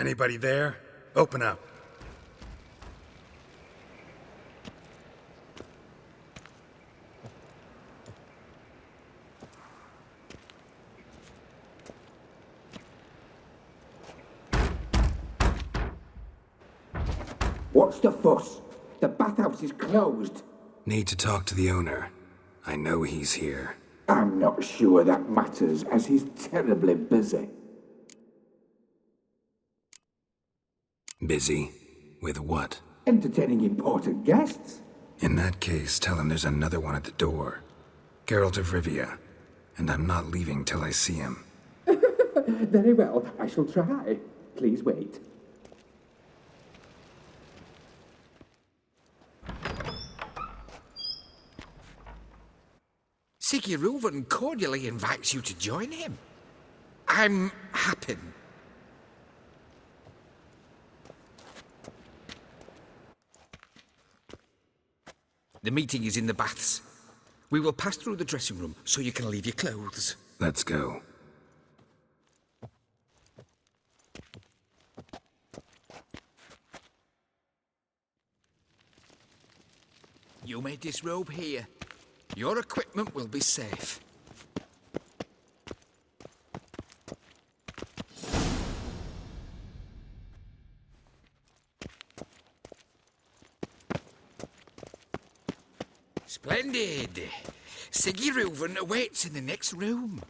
Anybody there? Open up. What's the fuss? The bathhouse is closed. Need to talk to the owner. I know he's here. I'm not sure that matters, as he's terribly busy. Busy? With what? Entertaining important guests. In that case, tell him there's another one at the door. Geralt of Rivia. And I'm not leaving till I see him. Very well, I shall try. Please wait. Reuven cordially invites you to join him. I'm happy. The meeting is in the baths. We will pass through the dressing room so you can leave your clothes. Let's go. You may disrobe here. Your equipment will be safe. Splendid! City Reuven awaits in the next room.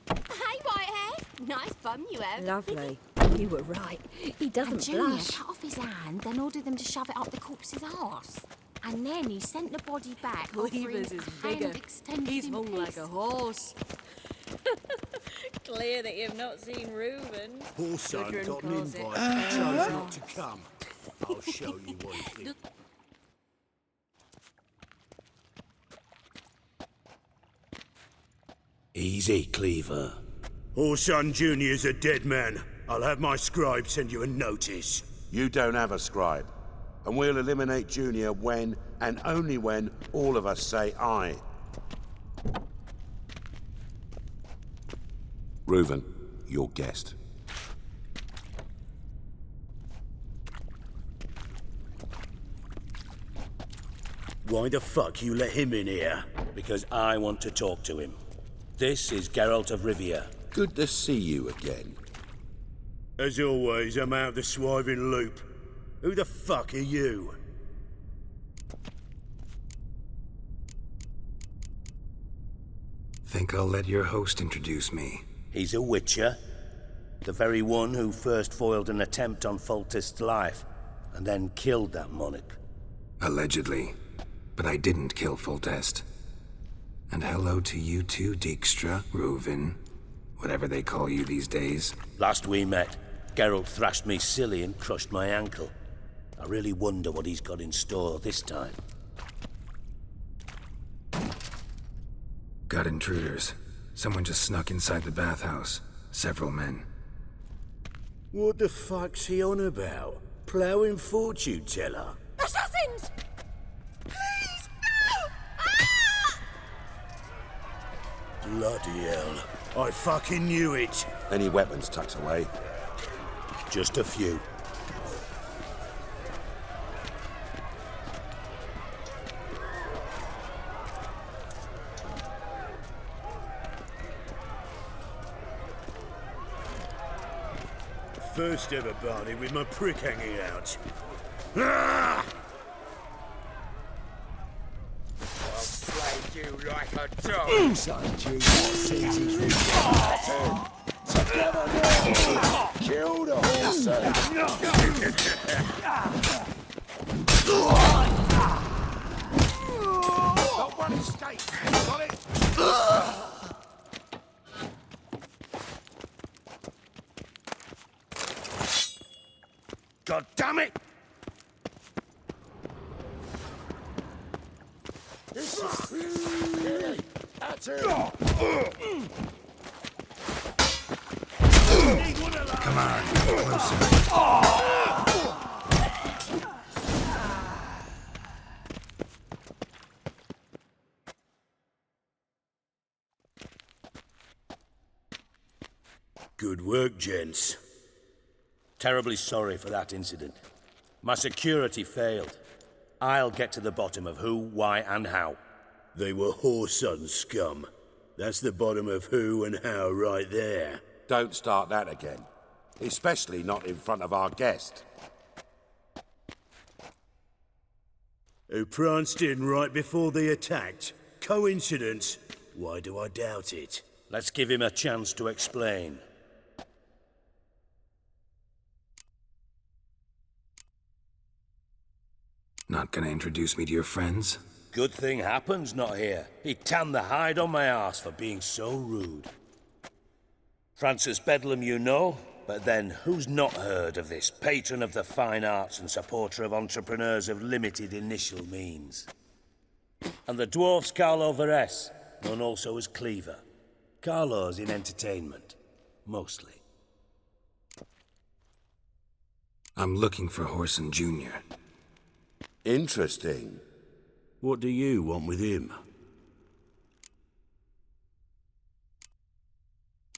Hey, Whitehead! Nice bum you have. Lovely. You were right. He doesn't And Junior blush. cut off his hand, then ordered them to shove it up the corpse's arse. And then he sent the body back, offering Cleaver's is hand bigger. extended He's in hung like peace. a horse. Clear that you've not seen Reuven. Poor son Gudrun got an calls it invite, a chose not to come. I'll show you one thing. Easy, Cleaver. Orson Jr.'s a dead man. I'll have my scribe send you a notice. You don't have a scribe. And we'll eliminate Junior when, and only when, all of us say aye. Reuven, your guest. Why the fuck you let him in here? Because I want to talk to him. This is Geralt of Rivia. Good to see you again. As always, I'm out of the swiving loop. Who the fuck are you? Think I'll let your host introduce me. He's a witcher. The very one who first foiled an attempt on Foltest's life, and then killed that monarch. Allegedly. But I didn't kill Foltest. And hello to you too, Dijkstra, Reuven, whatever they call you these days. Last we met, Geralt thrashed me silly and crushed my ankle. I really wonder what he's got in store this time. Got intruders. Someone just snuck inside the bathhouse. Several men. What the fuck's he on about? Ploughing fortune teller? Assassins! Please, no! Ah! Bloody hell. I fucking knew it. Any weapons tucked away? Just a few. First ever Barney with my prick hanging out. Ah! I'll slay you like a dog. Son Junior sees his redemption. Together now! Kill the horse! Not one escape. Got it? God damn it! This is... That's it! Come on, closer. Good work, gents. Terribly sorry for that incident. My security failed. I'll get to the bottom of who, why, and how. They were whoreson scum. That's the bottom of who and how right there. Don't start that again. Especially not in front of our guest. Who pranced in right before they attacked. Coincidence? Why do I doubt it? Let's give him a chance to explain. Not gonna introduce me to your friends? Good thing Happen's not here. He tanned the hide on my arse for being so rude. Francis Bedlam you know, but then who's not heard of this patron of the fine arts and supporter of entrepreneurs of limited initial means? And the dwarf's Carlo Veres, known also as Cleaver. Carlo's in entertainment, mostly. I'm looking for Whoreson Jr. Interesting. What do you want with him?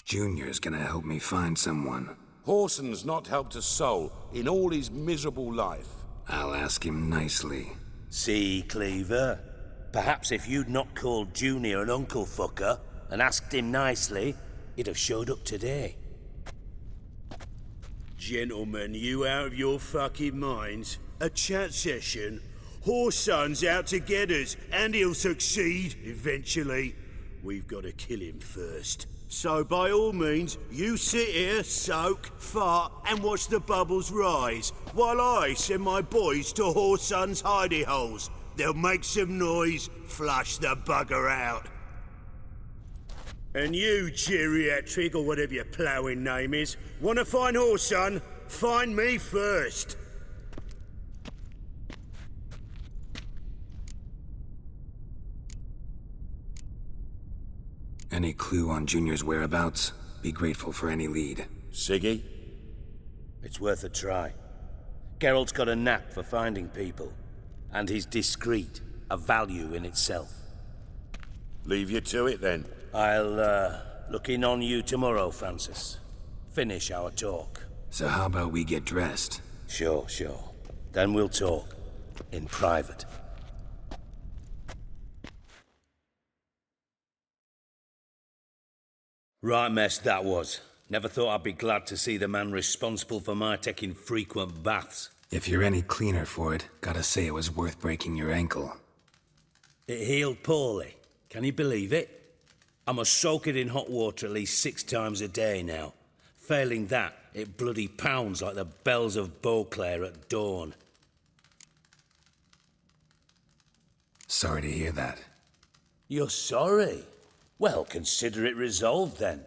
Junior's gonna help me find someone. Whoreson's not helped a soul in all his miserable life. I'll ask him nicely. See, Cleaver? Perhaps if you'd not called Junior an uncle fucker and asked him nicely, he'd have showed up today. Gentlemen, you out of your fucking minds? A chat session? Whoreson's out to get us, and he'll succeed, eventually. We've got to kill him first. So by all means, you sit here, soak, fart, and watch the bubbles rise, while I send my boys to Whoreson's hidey holes. They'll make some noise, flush the bugger out. And you, geriatric, or whatever your ploughing name is, want to find Whoreson? Find me first. Any clue on Junior's whereabouts? Be grateful for any lead. Siggy? It's worth a try. Geralt's got a knack for finding people. And he's discreet, a value in itself. Leave you to it then. I'll, look in on you tomorrow, Francis. Finish our talk. So how about we get dressed? Sure. Then we'll talk. In private. Right mess that was. Never thought I'd be glad to see the man responsible for my taking frequent baths. If you're any cleaner for it, gotta say it was worth breaking your ankle. It healed poorly. Can you believe it? I must soak it in hot water at least 6 times a day now. Failing that, it bloody pounds like the bells of Beauclair at dawn. Sorry to hear that. You're sorry? Well, consider it resolved then.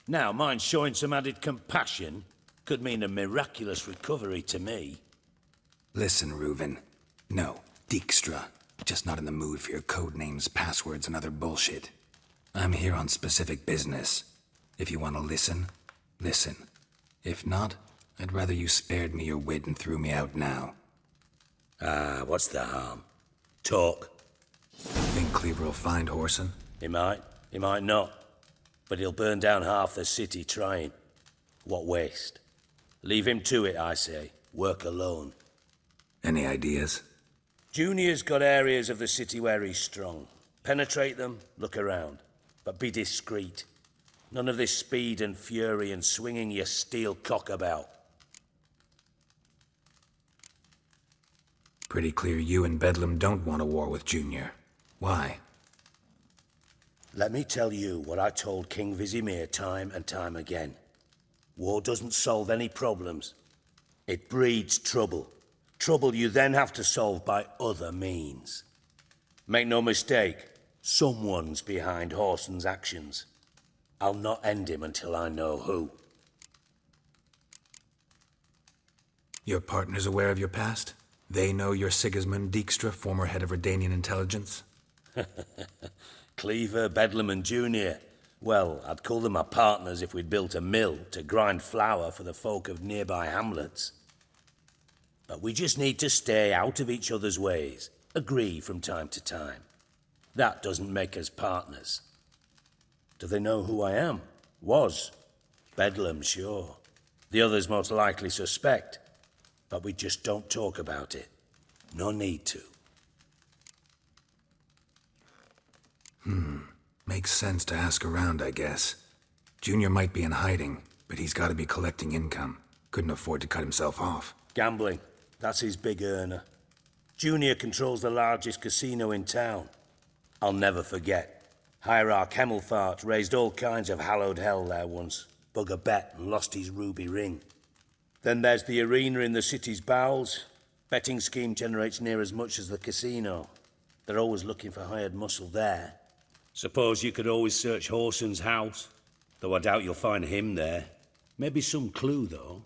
Now, mine showing some added compassion could mean a miraculous recovery to me. Listen, Reuven. No, Dijkstra. Just not in the mood for your code names, passwords, and other bullshit. I'm here on specific business. If you want to listen, listen. If not, I'd rather you spared me your wit and threw me out now. What's the harm? Talk. Think Cleaver will find Whoreson? He might not. But he'll burn down half the city trying. What waste? Leave him to it, I say. Work alone. Any ideas? Junior's got areas of the city where he's strong. Penetrate them, look around. But be discreet. None of this speed and fury and swinging your steel cock about. Pretty clear you and Bedlam don't want a war with Junior. Why? Let me tell you what I told King Vizima time and time again. War doesn't solve any problems. It breeds trouble. Trouble you then have to solve by other means. Make no mistake, someone's behind Whoreson's actions. I'll not end him until I know who. Your partner's aware of your past? They know you're Sigismund Dijkstra, former head of Redanian intelligence? Cleaver, Bedlam and Junior. Well, I'd call them my partners if we'd built a mill to grind flour for the folk of nearby hamlets. But we just need to stay out of each other's ways, agree from time to time. That doesn't make us partners. Do they know who I am? Was. Bedlam, sure. The others most likely suspect. But we just don't talk about it. No need to. Makes sense to ask around, I guess. Junior might be in hiding, but he's got to be collecting income. Couldn't afford to cut himself off. Gambling. That's his big earner. Junior controls the largest casino in town. I'll never forget. Hierarch Hemmelfart raised all kinds of hallowed hell there once. Bug a bet and lost his ruby ring. Then there's the arena in the city's bowels. Betting scheme generates near as much as the casino. They're always looking for hired muscle there. Suppose you could always search Horson's house. Though I doubt you'll find him there. Maybe some clue, though.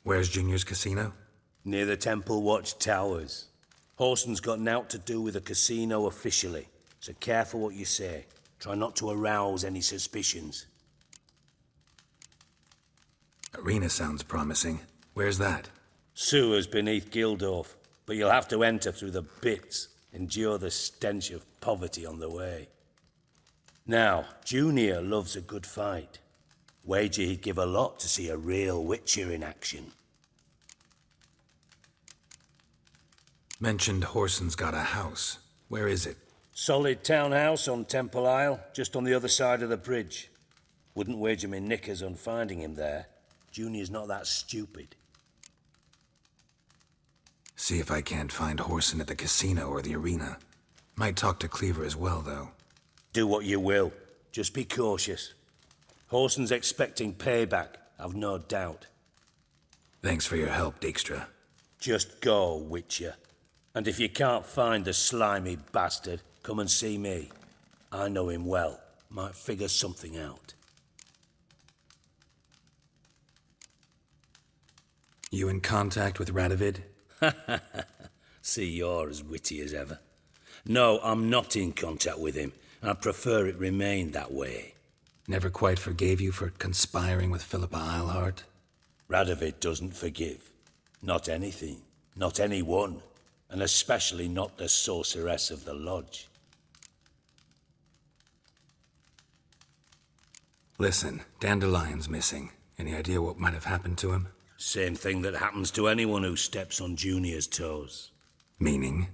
Where's Junior's casino? Near the Temple Watch Towers. Horson's got nought to do with the casino officially, so careful what you say. Try not to arouse any suspicions. Arena sounds promising. Where's that? Sewers beneath Gildorf, but you'll have to enter through the bits, endure the stench of poverty on the way. Now, Junior loves a good fight. Wager he'd give a lot to see a real Witcher in action. Mentioned Horson's got a house. Where is it? Solid townhouse on Temple Isle, just on the other side of the bridge. Wouldn't wager me knickers on finding him there. Junior's not that stupid. See if I can't find Horson at the casino or the arena. Might talk to Cleaver as well, though. Do what you will. Just be cautious. Horson's expecting payback, I've no doubt. Thanks for your help, Dijkstra. Just go, Witcher. And if you can't find the slimy bastard, come and see me. I know him well. Might figure something out. You in contact with Radovid? See, you're as witty as ever. No, I'm not in contact with him. I'd prefer it remained that way. Never quite forgave you for conspiring with Philippa Eilhart? Radovid doesn't forgive. Not anything. Not anyone. And especially not the sorceress of the lodge. Listen, Dandelion's missing. Any idea what might have happened to him? Same thing that happens to anyone who steps on Junior's toes. Meaning?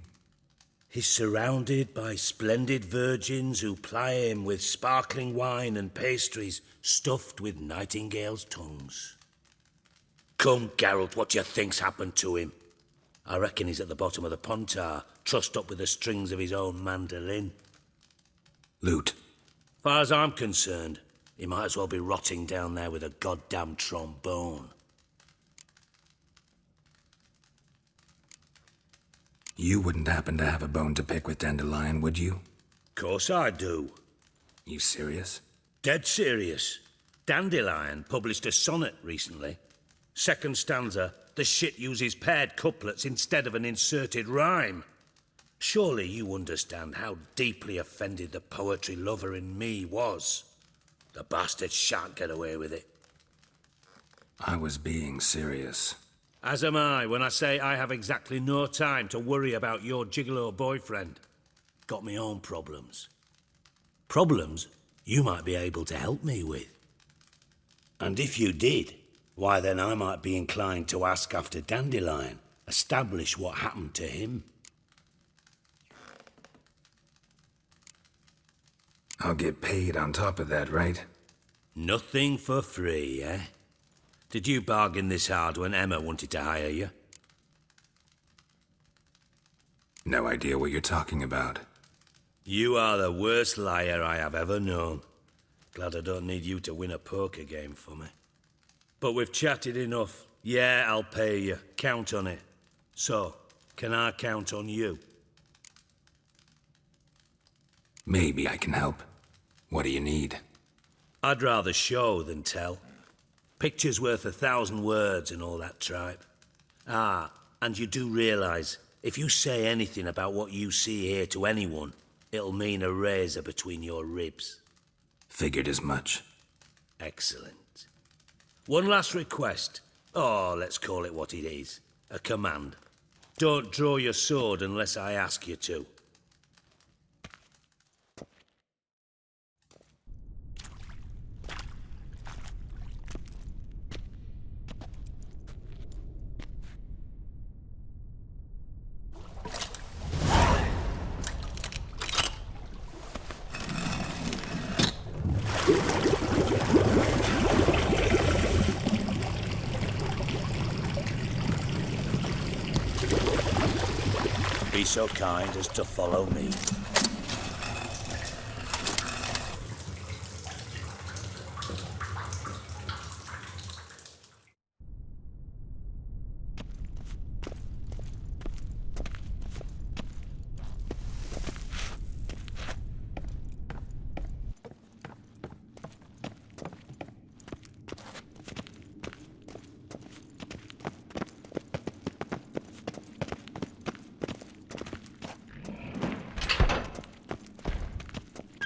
He's surrounded by splendid virgins who ply him with sparkling wine and pastries stuffed with nightingales' tongues. Come, Geralt, what do you think's happened to him? I reckon he's at the bottom of the Pontar, trussed up with the strings of his own mandolin. Loot. Far as I'm concerned, he might as well be rotting down there with a goddamn trombone. You wouldn't happen to have a bone to pick with Dandelion, would you? Course I do. You serious? Dead serious. Dandelion published a sonnet recently. Second stanza, the shit uses paired couplets instead of an inserted rhyme. Surely you understand how deeply offended the poetry lover in me was. The bastard shan't get away with it. I was being serious. As am I when I say I have exactly no time to worry about your gigolo boyfriend. Got me own problems. Problems you might be able to help me with. And if you did, why then I might be inclined to ask after Dandelion, establish what happened to him. I'll get paid on top of that, right? Nothing for free, eh? Did you bargain this hard when Emma wanted to hire you? No idea what you're talking about. You are the worst liar I have ever known. Glad I don't need you to win a poker game for me. But we've chatted enough. Yeah, I'll pay you. Count on it. So, can I count on you? Maybe I can help. What do you need? I'd rather show than tell. Picture's worth 1,000 words and all that tripe. Ah, and you do realize, if you say anything about what you see here to anyone, it'll mean a razor between your ribs. Figured as much. Excellent. One last request. Oh, let's call it what it is. A command. Don't draw your sword unless I ask you to. Be so kind as to follow me.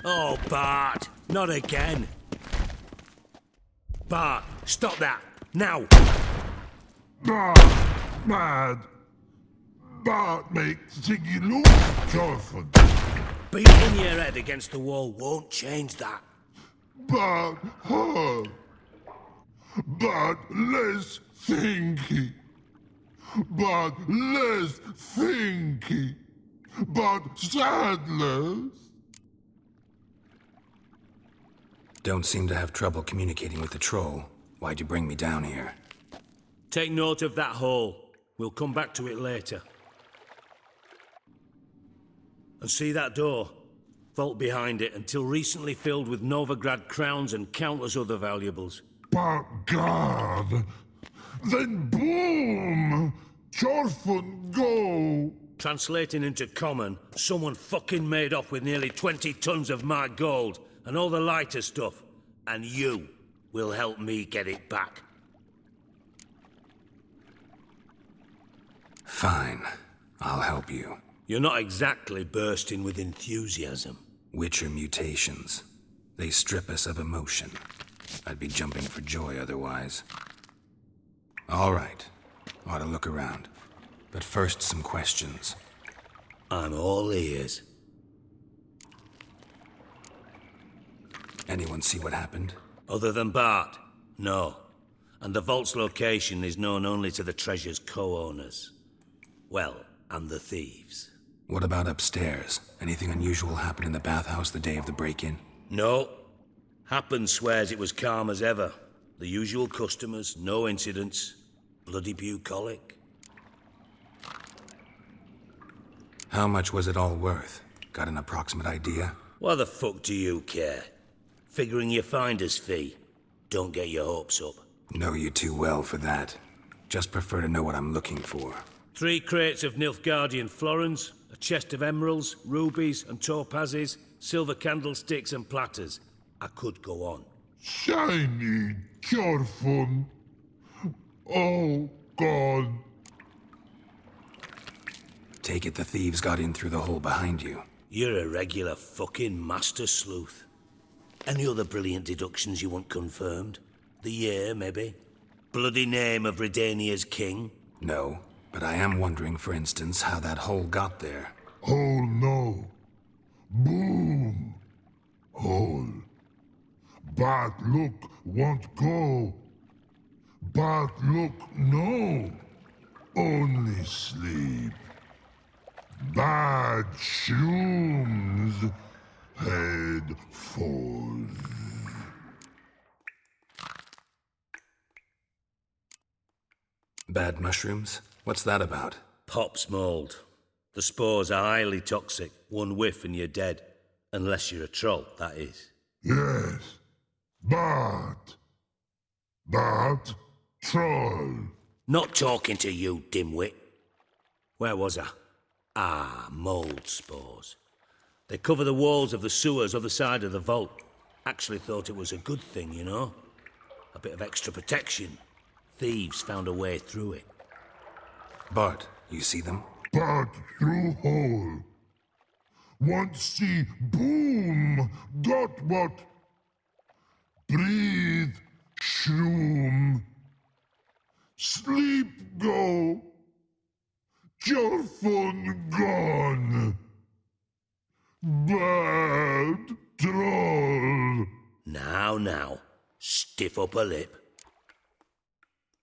Oh, Bart, not again. Bart, stop that, now! Bart, mad. Bart makes Ziggy look Jorfin. Beating your head against the wall won't change that. Bart, hard. Bart, less thinky. Bart, less thinky. Bart, sadless. Don't seem to have trouble communicating with the troll. Why'd you bring me down here? Take note of that hole. We'll come back to it later. And see that door? Vault behind it, until recently filled with Novigrad crowns and countless other valuables. But God, then boom! Jorfin go! Translating into common, someone fucking made off with nearly 20 tons of my gold, and all the lighter stuff. And you will help me get it back. Fine. I'll help you. You're not exactly bursting with enthusiasm. Witcher mutations. They strip us of emotion. I'd be jumping for joy otherwise. All right. Ought to look around. But first, some questions. I'm all ears. Anyone see what happened? Other than Bart? No. And the vault's location is known only to the treasure's co-owners. Well, and the thieves. What about upstairs? Anything unusual happen in the bathhouse the day of the break-in? No. Happen swears it was calm as ever. The usual customers, no incidents. Bloody bucolic. How much was it all worth? Got an approximate idea? Why the fuck do you care? Figuring your finder's fee. Don't get your hopes up. Know you too well for that. Just prefer to know what I'm looking for. 3 crates of Nilfgaardian florins, a chest of emeralds, rubies and topazes, silver candlesticks and platters. I could go on. Shiny Jorfin. Oh, God. Take it the thieves got in through the hole behind you. You're a regular fucking master sleuth. Any other brilliant deductions you want confirmed? The year, maybe? Bloody name of Redania's king? No, but I am wondering, for instance, how that hole got there. Hole no. Boom. Hole. Bad look won't go. Bad look no. Only sleep. Bad shrooms. Head falls. Bad mushrooms? What's that about? Pop's mold. The spores are highly toxic. One whiff and you're dead. Unless you're a troll, that is. Yes. Bad. Bad troll. Not talking to you, dimwit. Where was I? Ah, mold spores. They cover the walls of the sewers other side of the vault. Actually thought it was a good thing, you know? A bit of extra protection. Thieves found a way through it. Bart, you see them? Bad through hole. Want see boom. Got what? Breathe. Shroom. Sleep go. Jorfin gone. Bad troll. Now, stiff upper lip.